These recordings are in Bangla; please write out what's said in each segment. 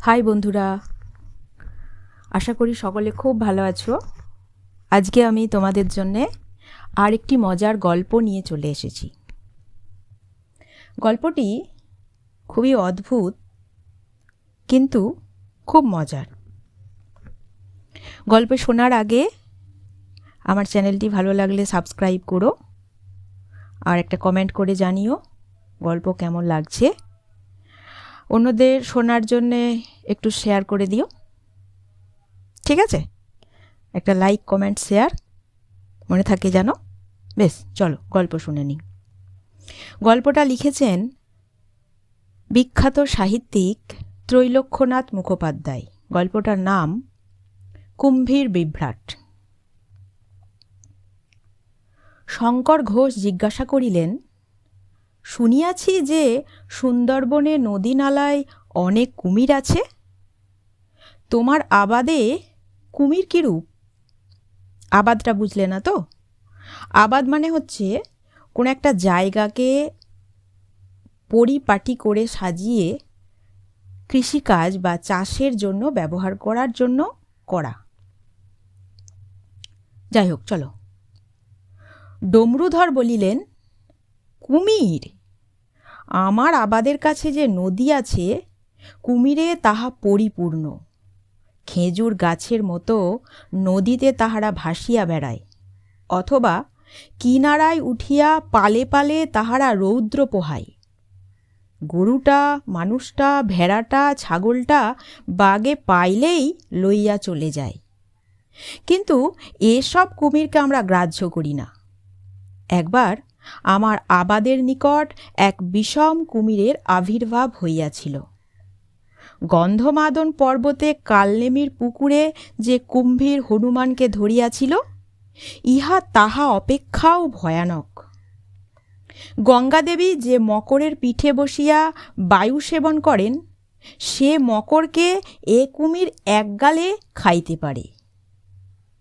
হাই বন্ধুরা, আশা করি সকলে খুব ভালো আছো। আজকে আমি তোমাদের জন্যে আর একটি মজার গল্প নিয়ে চলে এসেছি। গল্পটি খুবই অদ্ভুত কিন্তু খুব মজার। গল্প শোনার আগে আমার চ্যানেলটি ভালো লাগলে সাবস্ক্রাইব করো আর একটা কমেন্ট করে জানিও গল্প কেমন লাগছে। অন্যদের শোনার জন্যে একটু শেয়ার করে দিও, ঠিক আছে? একটা লাইক, কমেন্ট, শেয়ার মনে থাকে জানো। বেশ, চলো গল্প শুনে নিই। গল্পটা লিখেছেন বিখ্যাত সাহিত্যিক ত্রৈলোক্যনাথ মুখোপাধ্যায়। গল্পটার নাম কুম্ভীর বিভ্রাট। শঙ্কর ঘোষ জিজ্ঞাসা করিলেন, শুনিয়াছি যে সুন্দরবনে নদী নালায় অনেক কুমির আছে। তোমার আবাদে কুমির কিরূপ? আবাদটা বুঝলে না তো? আবাদ মানে হচ্ছে কোন একটা জায়গাকে পরিপাটি করে সাজিয়ে কৃষিকাজ বা চাষের জন্য ব্যবহার করার জন্য করা। যাই হোক, চলো। ডমরুধর বলিলেন, কুমির? আমার আবাদের কাছে যে নদী আছে, কুমিরে তাহা পরিপূর্ণ। খেজুর গাছের মতো নদীতে তাহারা ভাসিয়া বেড়ায়, অথবা কিনারায় উঠিয়া পালে পালে তাহারা রৌদ্র পোহায়। গরুটা, মানুষটা, ভেড়াটা, ছাগলটা বাগে পাইলেই লইয়া চলে যায়। কিন্তু এসব কুমিরকে আমরা গ্রাহ্য করি না। একবার আমার আবাদের নিকট এক বিষম কুমিরের আবির্ভাব হইয়াছিল। গন্ধমাদন পর্বতে কালনেমির পুকুরে যে কুম্ভীর হনুমানকে ধরিয়াছিল, ইহা তাহা অপেক্ষাও ভয়ানক। গঙ্গাদেবী যে মকরের পিঠে বসিয়া বায়ু সেবন করেন, সে মকরকে এ কুমির একগালে খাইতে পারে।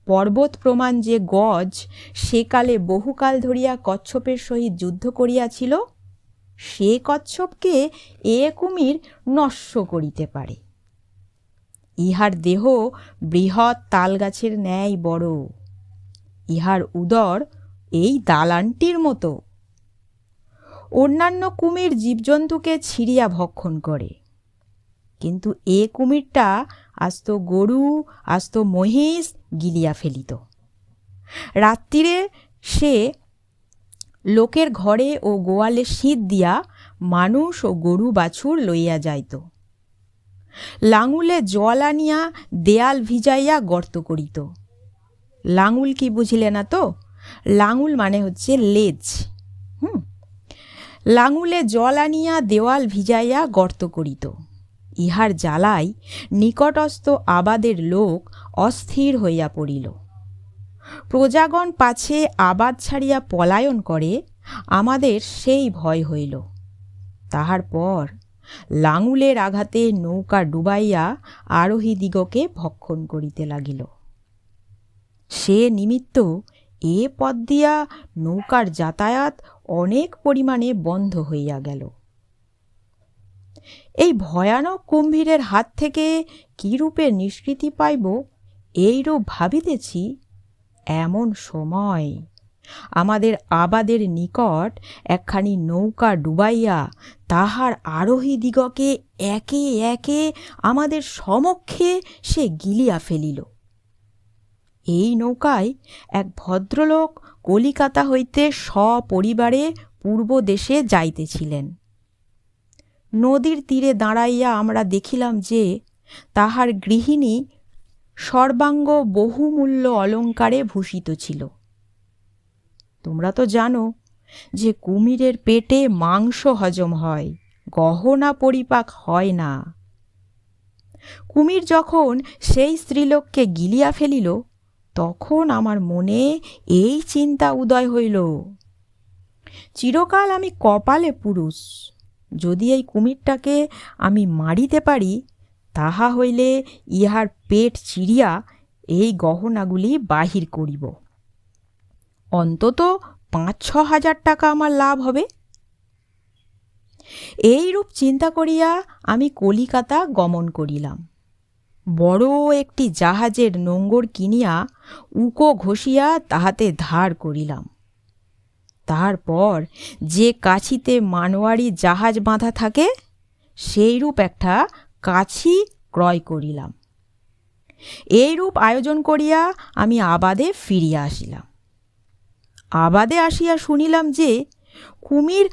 পর্বত প্রমাণ যে গজ সেকালে বহুকাল ধরিয়া কচ্ছপের সহিত যুদ্ধ করিয়াছিল, সে কচ্ছপকে এ কুমির নস্য করিতে পারে। ইহার দেহ বৃহৎ তালগাছের ন্যায় বড়, ইহার উদর এই দালানটির মতো। অন্যান্য কুমির জীবজন্তুকে ছিঁড়িয়া ভক্ষণ করে, কিন্তু এ কুমিরটা আস্ত গরু, আস্ত মহিষ গিলিয়া ফেলিত। রাত্রিরে সে লোকের ঘরে ও গোয়ালে শীত দিয়া মানুষ ও গরু বাছুর লইয়া যাইত। লাঙুলে জল আনিয়া দেয়াল ভিজাইয়া গর্ত করিত। লাঙুল কি বুঝিলে না তো? লাঙুল মানে হচ্ছে লেজ। লাঙুলে জল আনিয়া দেওয়াল ভিজাইয়া গর্ত করিত। ইহার জ্বালায় নিকটস্থ আবাদের লোক অস্থির হইয়া পড়িল। প্রজাগণ পাছে আবাদ ছাড়িয়া পলায়ন করে, আমাদের সেই ভয় হইল। তাহার পর লাঙুলের আঘাতে নৌকা ডুবাইয়া আরোহীদিগকে ভক্ষণ করিতে লাগিল। সে নিমিত্ত এ পথ দিয়া নৌকার যাতায়াত অনেক পরিমাণে বন্ধ হইয়া গেল। এই ভয়ানক কুম্ভীরের হাত থেকে কিরূপে নিষ্কৃতি পাইব, এইরূপ ভাবিতেছি, এমন সময় আমাদের আবাদের নিকট একখানি নৌকা ডুবাইয়া তাহার আরোহীদিগকে একে একে আমাদের সমক্ষে সে গিলিয়া ফেলিল। এই নৌকায় এক ভদ্রলোক কলিকাতা হইতে সপরিবারে পূর্ব দেশে যাইতেছিলেন। নদীর তীরে দাঁড়াইয়া আমরা দেখিলাম যে তাহার গৃহিণী সর্বাঙ্গ বহুমূল্য অলঙ্কারে ভূষিত ছিল। তোমরা তো জানো যে কুমিরের পেটে মাংস হজম হয়, গহনা পরিপাক হয় না। কুমির যখন সেই স্ত্রীলোককে গিলিয়া ফেলিল, তখন আমার মনে এই চিন্তা উদয় হইল, চিরকাল আমি কপালে পুরুষ, যদি এই কুমিরটাকে আমি মারিতে পারি, তাহা হইলে ইহার পেট চিরিয়া এই গহনাগুলি বাহির করিব। অন্তত ৫-৬ হাজার টাকা আমার লাভ হবে। এইরূপ চিন্তা করিয়া আমি কলিকাতা গমন করিলাম। বড় একটি জাহাজের নোঙ্গর কিনিয়া উকো ঘষিয়া তাহাতে ধার করিলাম। তারপর যে কাছিতে মানোয়ারি জাহাজ বাঁধা থাকে সেইরূপ একটা কাছি ক্রয় করিলাম। এইরূপ আয়োজন করিয়া আমি আবাদে ফিরিয়া আসিলাম। আবাদে আসিয়া শুনিলাম যে কুমির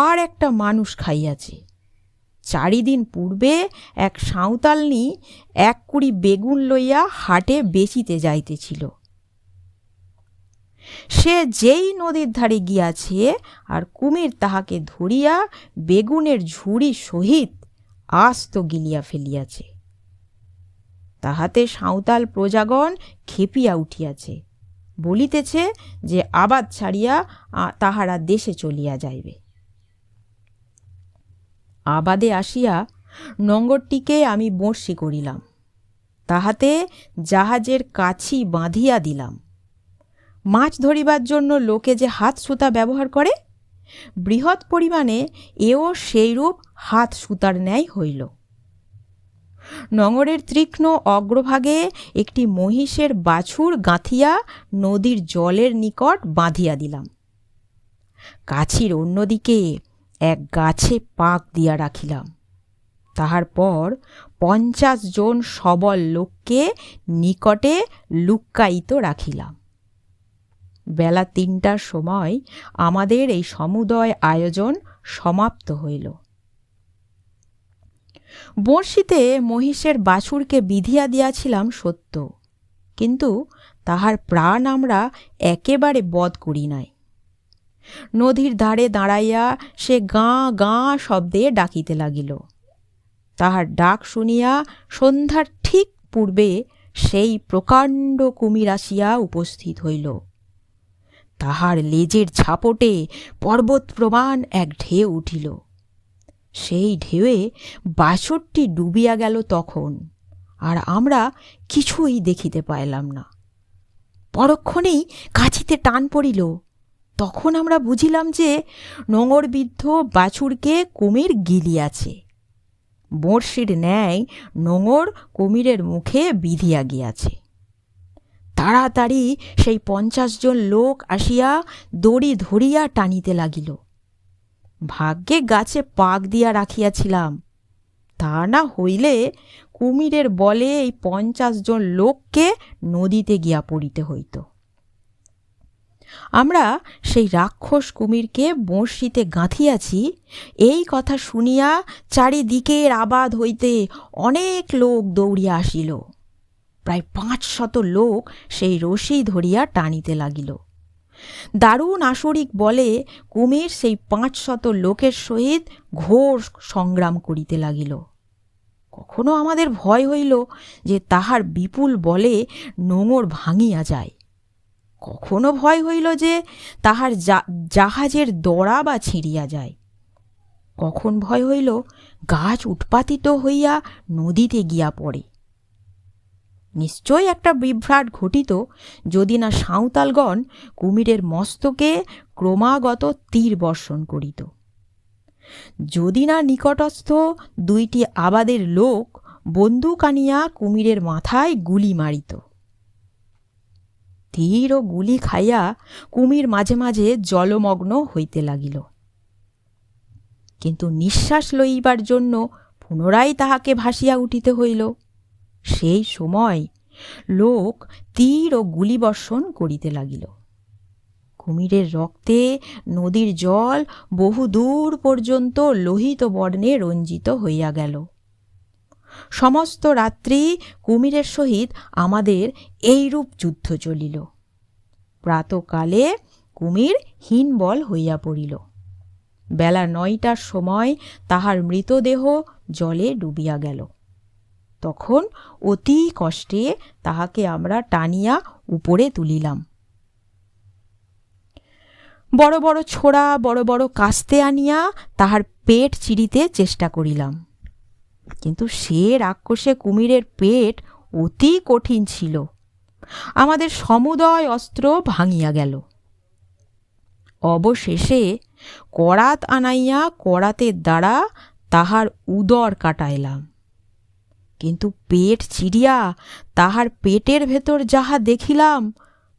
আর একটা মানুষ খাইয়াছে। 4 দিন পূর্বে এক সাঁওতালনি 1 কুড়ি বেগুন লইয়া হাটে বেচিতে যাইতেছিল। সে যেই নদীর ধারে গিয়াছে আর কুমির তাহাকে ধরিয়া বেগুনের ঝুড়ি সহিত আস্ত গিলিয়া ফেলিয়াছে। তাহাতে সাঁওতাল প্রজাগণ খেপিয়া উঠিয়াছে, বলিতেছে যে আবাদ ছাড়িয়া তাহারা দেশে চলিয়া যাইবে। আবাদে আসিয়া নোঙ্গরটিকে আমি বঁড়শি করিলাম, তাহাতে জাহাজের কাছি বাঁধিয়া দিলাম। মাছ ধরিবার জন্য লোকে যে হাত সুতা ব্যবহার করে, বৃহৎ পরিমাণে এও সেইরূপ হাত সুতার ন্যায় হইল। নোঙরের তীক্ষ্ণ অগ্রভাগে একটি মহিষের বাছুর গাঁথিয়া নদীর জলের নিকট বাঁধিয়া দিলাম। কাছির অন্যদিকে এক গাছে পাক দিয়া রাখিলাম। তাহার পর 50 জন সবল লোককে নিকটে লুক্কায়িত রাখিলাম। বেলা 3টার সময় আমাদের এই সমুদয় আয়োজন সমাপ্ত হইল। বঁড়শিতে মহিষের বাছুরকে বিধিয়া দিয়াছিলাম সত্য, কিন্তু তাহার প্রাণ আমরা একেবারে বধ করি নাই। নদীর ধারে দাঁড়াইয়া সে গাঁ গাঁ শব্দে ডাকিতে লাগিল। তাহার ডাক শুনিয়া সন্ধ্যার ঠিক পূর্বে সেই প্রকাণ্ড কুমির আসিয়া উপস্থিত হইল। তাহার লেজের ঝাপটে পর্বত প্রমাণ এক ঢেউ উঠিল। সেই ঢেউয়ে বাছুরটি ডুবিয়া গেল তখন, আর আমরা কিছুই দেখিতে পাইলাম না। পরক্ষণেই কাছিতে টান পড়িল। তখন আমরা বুঝিলাম যে নোঙরবিদ্ধ বাছুরকে কুমির গিলিয়াছে। বঁড়শির ন্যায় নোঙর কুমিরের মুখে বিধিয়া গিয়াছে। তাড়াতাড়ি সেই 50 জন লোক আসিয়া দড়ি ধরিয়া টানিতে লাগিল। ভাগ্যে গাছে পাক দিয়া রাখিয়াছিলাম, তা না হইলে কুমিরের বলে এই 50 জন লোককে নদীতে গিয়া পড়িতে হইত। আমরা সেই রাক্ষস কুমিরকে বঁড়শিতে গাঁথিয়াছি এই কথা শুনিয়া চারিদিকের আবাদ হইতে অনেক লোক দৌড়িয়া আসিল। প্রায় 500 লোক সেই রশি ধরিয়া টানিতে লাগিল। দারুণ আসরিক বলে কুমির সেই 500 লোকের সহিত ঘোর সংগ্রাম করিতে লাগিল। কখনো আমাদের ভয় হইল যে তাহার বিপুল বলে নোঙর ভাঙিয়া যায়, কখনো ভয় হইল যে তাহার জাহাজের দড়া বা ছিঁড়িয়া যায়, কখন ভয় হইল গাছ উৎপাতিত হইয়া নদীতে গিয়া পড়ে। নিশ্চয় একটা বিভ্রাট ঘটিত যদি না সাঁওতালগণ কুমিরের মস্তকে ক্রমাগত তীর বর্ষণ করিত, যদি না নিকটস্থ 2টি আবাদের লোক বন্দুক আনিয়া কুমিরের মাথায় গুলি মারিত। তীর ও গুলি খাইয়া কুমির মাঝে মাঝে জলমগ্ন হইতে লাগিল, কিন্তু নিঃশ্বাস লইবার জন্য পুনরায় তাহাকে ভাসিয়া উঠিতে হইল। সেই সময় লোক তীর ও গুলি বর্ষণ করিতে লাগিল। কুমিরের রক্তে নদীর জল বহু দূর পর্যন্ত লোহিত বর্ণে রঞ্জিত হইয়া গেল। সমস্ত রাত্রি কুমিরের সহিত আমাদের এইরূপ যুদ্ধ চলিল। প্রাতকালে কুমির হীনবল হইয়া পড়িল। বেলা 9টার সময় তাহার মৃতদেহ জলে ডুবিয়া গেল। তখন অতি কষ্টে তাহাকে আমরা টানিয়া উপরে তুলিলাম। বড় বড় ছোড়া বড় বড় কাস্তে আনিয়া তাহার পেট চিরিতে চেষ্টা করিলাম, কিন্তু সে রাক্ষসে কুমিরের পেট অতি কঠিন ছিল। আমাদের সমুদয় অস্ত্র ভাঙিয়া গেল। অবশেষে করাত আনাইয়া করাতের দ্বারা তাহার উদর কাটাইলাম, কিন্তু পেট চিরিয়া তাহার পেটের ভেতর যাহা দেখিলাম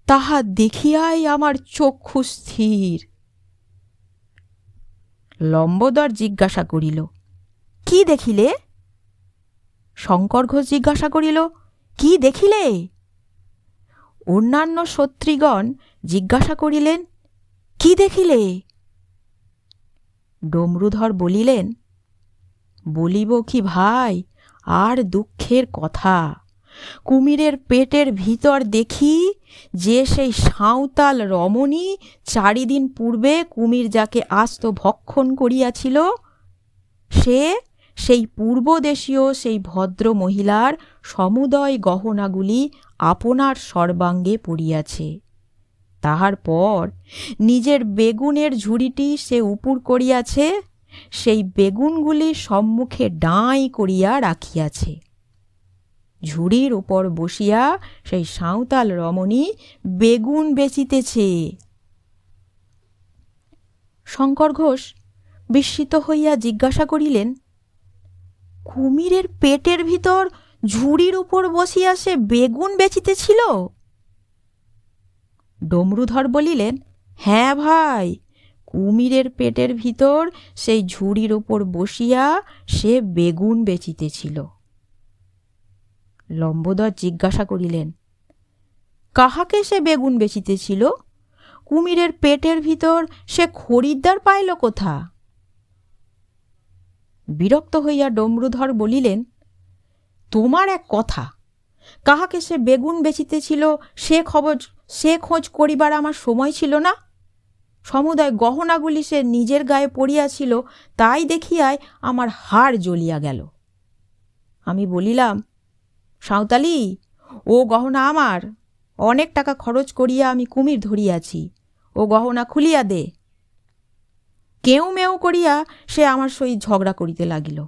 তাহা দেখিয়াই আমার চক্ষু স্থির। লম্বোদর জিজ্ঞাসা করিল, কি দেখিলে? শঙ্কর ঘোষ জিজ্ঞাসা করিল, কি দেখিলে? অন্যান্য সত্রীগণ জিজ্ঞাসা করিলেন, কি দেখিলে? ডমরুধর বলিলেন, বলিব কি ভাই, আর দুঃখের কথা। কুমিরের পেটের ভিতর দেখি যে সেই সাঁওতাল রমণী 4 দিন পূর্বে কুমির যাকে আস্ত ভক্ষণ করিয়াছিল, সে সেই পূর্বদেশীয় সেই ভদ্র মহিলার সমুদয় গহনাগুলি আপনার সর্বাঙ্গে পড়িয়াছে। তাহার পর নিজের বেগুনের ঝুড়িটি সে উপুর করিয়াছে, সেই বেগুনগুলি সম্মুখে ডাঁই করিয়া রাখিয়াছে। ঝুড়ির উপর বসিয়া সেই সাঁওতাল রমণী বেগুন বেচিতেছে। শঙ্কর ঘোষ বিস্মিত হইয়া জিজ্ঞাসা করিলেন, কুমিরের পেটের ভিতর ঝুড়ির উপর বসিয়া সে বেগুন বেচিতেছিল? ডমরুধর বলিলেন, হ্যাঁ ভাই, কুমিরের পেটের ভিতর সেই ঝুড়ির উপর বসিয়া সে বেগুন বেচিতেছিল। লম্বোদর জিজ্ঞাসা করিলেন, কাহাকে সে বেগুন বেচিতেছিল? কুমিরের পেটের ভিতর সে খরিদ্দার পাইল কোথা? বিরক্ত হইয়া ডমরুধর বলিলেন, তোমার এক কথা, কাহাকে সে বেগুন বেচিতেছিল সে খোঁজ করিবার আমার সময় ছিল না। সমুদয় গহনাগুলি সে নিজের গায়ে পড়িয়াছিল, তাই দেখিয়াই আমার হাড় জ্বলিয়া গেল। আমি বলিলাম, সাঁওতালি, ও গহনা আমার, অনেক টাকা খরচ করিয়া আমি কুমির ধরিয়াছি, ও গহনা খুলিয়া দে। কেউ মেউ করিয়া সে আমার সহিত ঝগড়া করিতে লাগিল।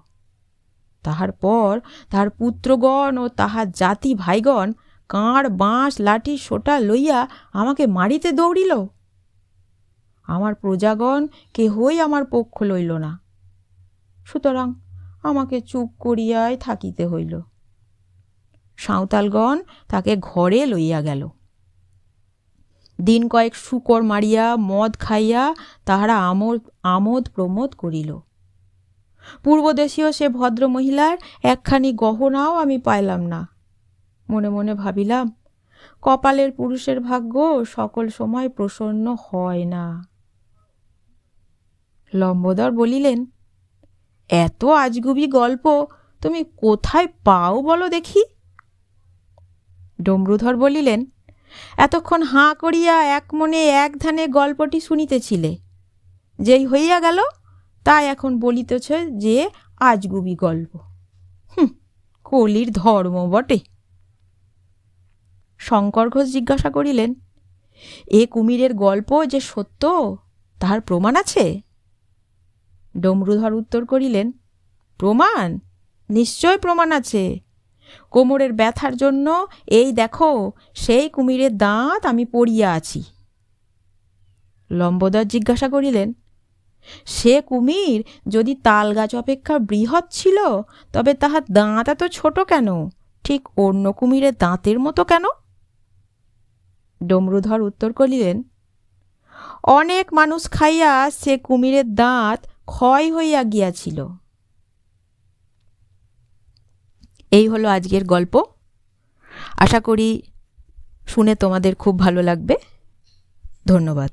তাহার পর তাহার পুত্রগণ ও তাহার জাতি ভাইগণ কাঁড়, বাঁশ, লাঠি, সোটা লইয়া আমাকে মারিতে দৌড়িল। আমার প্রজাগণ কেহই আমার পক্ষ লইল না, সুতরাং আমাকে চুপ করিয়াই থাকিতে হইল। সাঁওতালগণ তাকে ঘরে লইয়া গেল। দিন কয়েক শুকর মারিয়া মদ খাইয়া তাহারা আমোদ প্রমোদ করিল। পূর্বদেশীয় সে ভদ্র মহিলার একখানি গহনাও আমি পাইলাম না। মনে মনে ভাবিলাম, কপালের পুরুষের ভাগ্য সকল সময় প্রসন্ন হয় না। লম্বোদর বলিলেন, এত আজগুবি গল্প তুমি কোথায় পাও বলো দেখি? ডমরুধর বলিলেন, এতক্ষণ হাঁ করিয়া এক মনে এক ধ্যানে গল্পটি শুনিতেছিলে, যেই হইয়া গেল তাই এখন বলিতেছ যে আজগুবি গল্প। কলির ধর্ম বটে। শঙ্কর ঘোষ জিজ্ঞাসা করিলেন, এ কুমিরের গল্প যে সত্য তাহার প্রমাণ আছে? ডমরুধর উত্তর করিলেন, প্রমাণ? নিশ্চয় প্রমাণ আছে। কোমরের ব্যথার জন্য এই দেখো সেই কুমিরের দাঁত আমি পড়িয়া আছি। লম্বোদর জিজ্ঞাসা করিলেন, সে কুমির যদি তাল গাছ অপেক্ষা বৃহৎ ছিল, তবে তাহার দাঁত এত ছোট কেন? ঠিক অন্য কুমিরের দাঁতের মতো কেন? ডমরুধর উত্তর করিলেন, অনেক মানুষ খাইয়া সে কুমিরের দাঁত ক্ষয় হইয়া গিয়াছিল। এই হলো আজকের গল্প। আশা করি শুনে তোমাদের খুব ভালো লাগবে। ধন্যবাদ।